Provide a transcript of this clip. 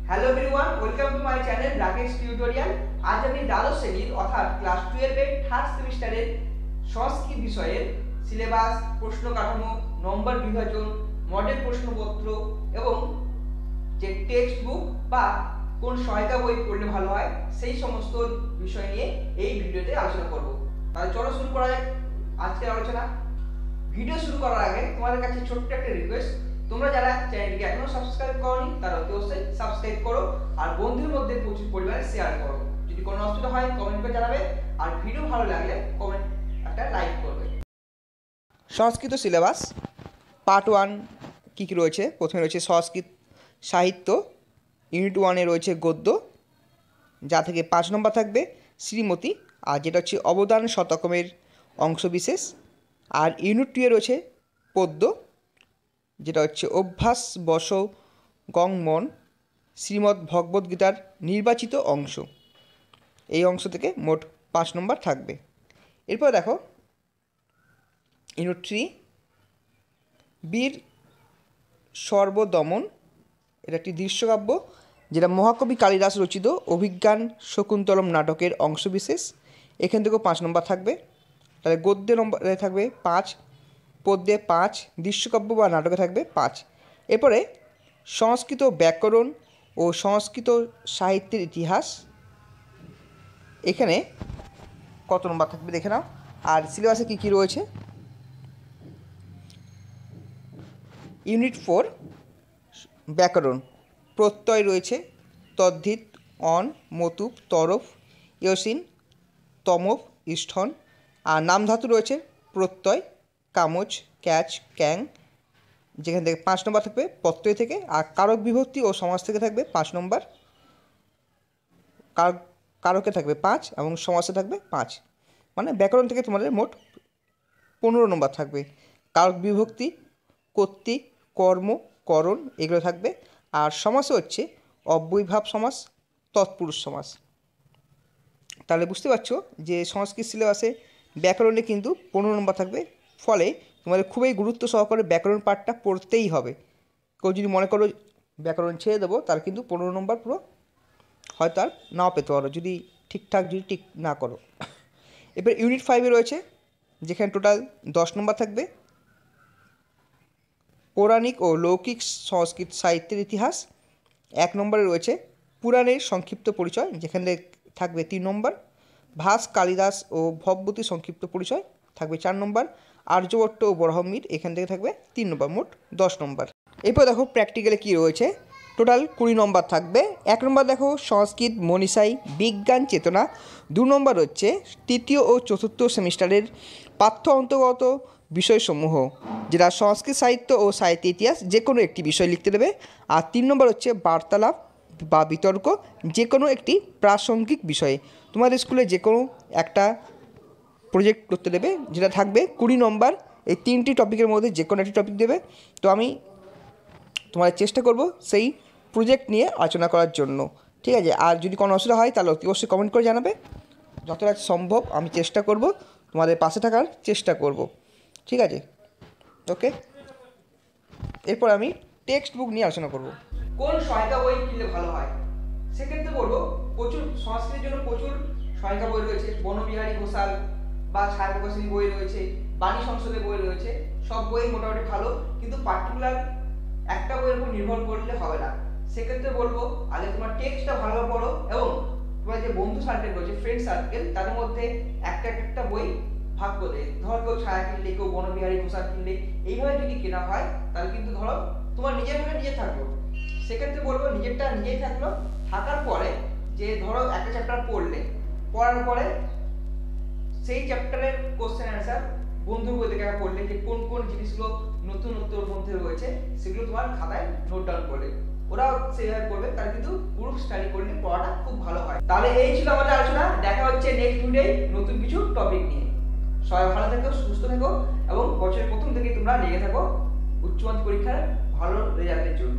Hello everyone, welcome to my channel Rakesh tutorial. আজ আমি দ্বাদশ শ্রেণীর অর্থাৎ ক্লাস 12 এর থার্ড সেমিস্টারের সংস্কৃত বিষয়ের সিলেবাস, প্রশ্ন কাঠামো, নম্বর বিভাজন, মডেল প্রশ্নপত্র এবং যে টেক্সট বুক বা কোন সহায়িকা বই পড়লে ভালো হয় সেই সমস্ত বিষয় নিয়ে এই ভিডিওতে আলোচনা করব। তাহলে চলো শুরু করা যাক আজকের আলোচনা। ভিডিও শুরু করার আগে তোমাদের কাছে ছোট্ট একটা রিকোয়েস্ট, তোমরা যারা চ্যানেলটিকে এখনো সাবস্ক্রাইব করোনি তারা অবশ্যই সাবস্ক্রাইব করো আর বন্ধুদের মধ্যে প্রচুর পরিমাণে শেয়ার করো। যদি কোনো অসুবিধা হয় কমেন্ট করে জানাবে, আর ভিডিও ভালো লাগলে কমেন্ট একটা লাইক করবে। সংস্কৃত সিলেবাস পার্ট 1 কী কী রয়েছে? প্রথমে রয়েছে সংস্কৃত সাহিত্য, ইউনিট 1-এ রয়েছে গদ্য, যা থেকে 5 নম্বর থাকবে শ্রীমতী, আর যেটা হচ্ছে অবদান শতকমের অংশবিশেষ। আর ইউনিট 2-এ রয়েছে পদ্য, যেটা হচ্ছে অভ্যাস বশ গংমন, শ্রীমদ্ ভগবদ্গীতার নির্বাচিত অংশ। এই অংশ থেকে মোট 5 নম্বর থাকবে। এরপর দেখো ইউনিট 3 বীর সর্বদমন, এটা একটি দৃশ্যকাব্য যেটা মহাকবি কালিদাস রচিত অভিজ্ঞান শকুন্তলম নাটকের অংশবিশেষ। এখান থেকেও 5 নম্বর থাকবে। তাহলে গদ্যে নম্বরে থাকবে 5, পদ্যে 5, দৃশ্যকাব্য বা নাটকে থাকবে 5। এরপরে সংস্কৃত ব্যাকরণ ও সংস্কৃত সাহিত্যের ইতিহাস, এখানে কত নম্বর থাকবে দেখে নাও। আর সিলেবাসে কী কী রয়েছে? ইউনিট 4 ব্যাকরণ, প্রত্যয় রয়েছে তদ্ধিত, অন, মতুপ, তরফ, ইয়সিন, তমফ, ইষ্ঠন। আর নাম ধাতু রয়েছে প্রত্যয়, কামচ, ক্যাচ, ক্যাং, যেখান থেকে 5 নম্বর থাকবে প্রত্যয় থেকে। আর কারক বিভক্তি ও সমাস থেকে থাকবে 5 নম্বর। কারকে থাকবে 5 এবং সমাসে থাকবে 5। মানে ব্যাকরণ থেকে তোমাদের মোট 15 নম্বর থাকবে। কারক বিভক্তি, কর্তৃ, কর্ম, করণ এগুলো থাকবে। আর সমাসে হচ্ছে অব্যয়ভাব সমাস, তৎপুরুষ সমাস। তাহলে বুঝতে পারছো যে সংস্কৃত সিলেবাসে ব্যাকরণে কিন্তু 15 নম্বর থাকবে। ফলে তোমাদের খুবই গুরুত্ব সহকারে ব্যাকরণ পাঠটা পড়তেই হবে। কেউ যদি মনে করো ব্যাকরণ ছেড়ে দেবো, তার কিন্তু 15 নম্বর পুরো হয়তো আর নাও পেতে পারো যদি ঠিকঠাক ঠিক না করো। এবার ইউনিট 5-এ রয়েছে, যেখানে টোটাল 10 নম্বর থাকবে পৌরাণিক ও লৌকিক সংস্কৃত সাহিত্যের ইতিহাস। 1 নম্বরে রয়েছে পুরাণের সংক্ষিপ্ত পরিচয়, যেখানে থাকবে 3 নম্বর। ভাস, কালিদাস ও ভবভূতি সংক্ষিপ্ত পরিচয় থাকবে 4 নম্বর। আর্যভট্ট ও বরাহমির এখান থেকে থাকবে 3 নম্বর, মোট 10 নম্বর। এরপর দেখো প্র্যাকটিক্যালে কী রয়েছে, টোটাল 20 নম্বর থাকবে। 1 নম্বর দেখো সংস্কৃত মনীষাই বিজ্ঞান চেতনা। 2 নম্বর হচ্ছে তৃতীয় ও চতুর্থ সেমিস্টারের পাঠ্য অন্তর্গত বিষয়সমূহ, যেটা সংস্কৃত সাহিত্য ও সাহিত্য ইতিহাস, যে কোনো একটি বিষয় লিখতে দেবে। আর 3 নম্বর হচ্ছে বার্তালাপ বা বিতর্ক, যে কোনো একটি প্রাসঙ্গিক বিষয়ে। তোমাদের স্কুলে যে কোনো একটা প্রজেক্ট করতে দেবে, যেটা থাকবে 20 নম্বর। এই 3টি টপিকের মধ্যে যে কোনো একটি টপিক দেবে। তো আমি তোমাদের চেষ্টা করব সেই প্রজেক্ট নিয়ে আলোচনা করার জন্য, ঠিক আছে? আর যদি কোনো অসুবিধা হয় তাহলে অতি অবশ্যই কমেন্ট করে জানাবে। যতটা সম্ভব আমি চেষ্টা করব, তোমাদের পাশে থাকার চেষ্টা করব, ঠিক আছে? ওকে, এরপর আমি টেক্সট বুক নিয়ে আলোচনা করব। কোন সহায়িকা বই কিনলে ভালো হয়? সেক্ষেত্রে বলবো প্রচুর সংস্কৃতের জন্য প্রচুর সহায়িকা বই রয়েছে। বনবিহারী ঘোষাল বা ছায়াপ্রকাশনী বই রয়েছে, বাণী সংসদের বই রয়েছে। সব বই মোটামুটি ভালো, কিন্তু পার্টিকুলার একটা বইয়ের উপর নির্ভর করলে হবে না। সেক্ষেত্রে বলবো আগে তোমার টেক্সটটা ভালোভাবে পড়ো, এবং তোমার যে বন্ধু সার্কেল রয়েছে, ফ্রেন্ড সার্কেল, তাদের মধ্যে একটা বই ভাগ করে, ধর কেউ ছায়া কিনলে, কেউ বনবিহারী ঘোষাল কিনলে, এইভাবে যদি কেনা হয় তাহলে কিন্তু ধরো তোমার নিজের ভাবে নিজে থাকলো। সেক্ষেত্রে বলবো নিজেরটা নিজেই থাকলো। থাকার পরে যে ধরো একটা চ্যাপ্টার পড়ার পরে সেই চ্যাপ্টারের কোশ্চেন অ্যান্সার বন্ধুর বই থেকে পড়লে, যে কোন কোন জিনিসগুলো নতুন ওর মধ্যে রয়েছে সেগুলো তোমার খাতায় নোট ডাউন করলে, ওরাও সেইভাবে করবে। তার কিন্তু গ্রুপ স্টাডি করলে পড়াটা খুব ভালো হয়। তাহলে এই ছিল আমাদের আলোচনা। দেখা হচ্ছে নেক্সট ভিডিওতে নতুন কিছু টপিক নিয়ে। সবাই ভালো থেকো, সুস্থ থেকো, এবং বছরের প্রথম থেকেই তোমরা লেগে থাকো উচ্চ মাধ্যমিক পরীক্ষার ভালো রেজাল্টের জন্য।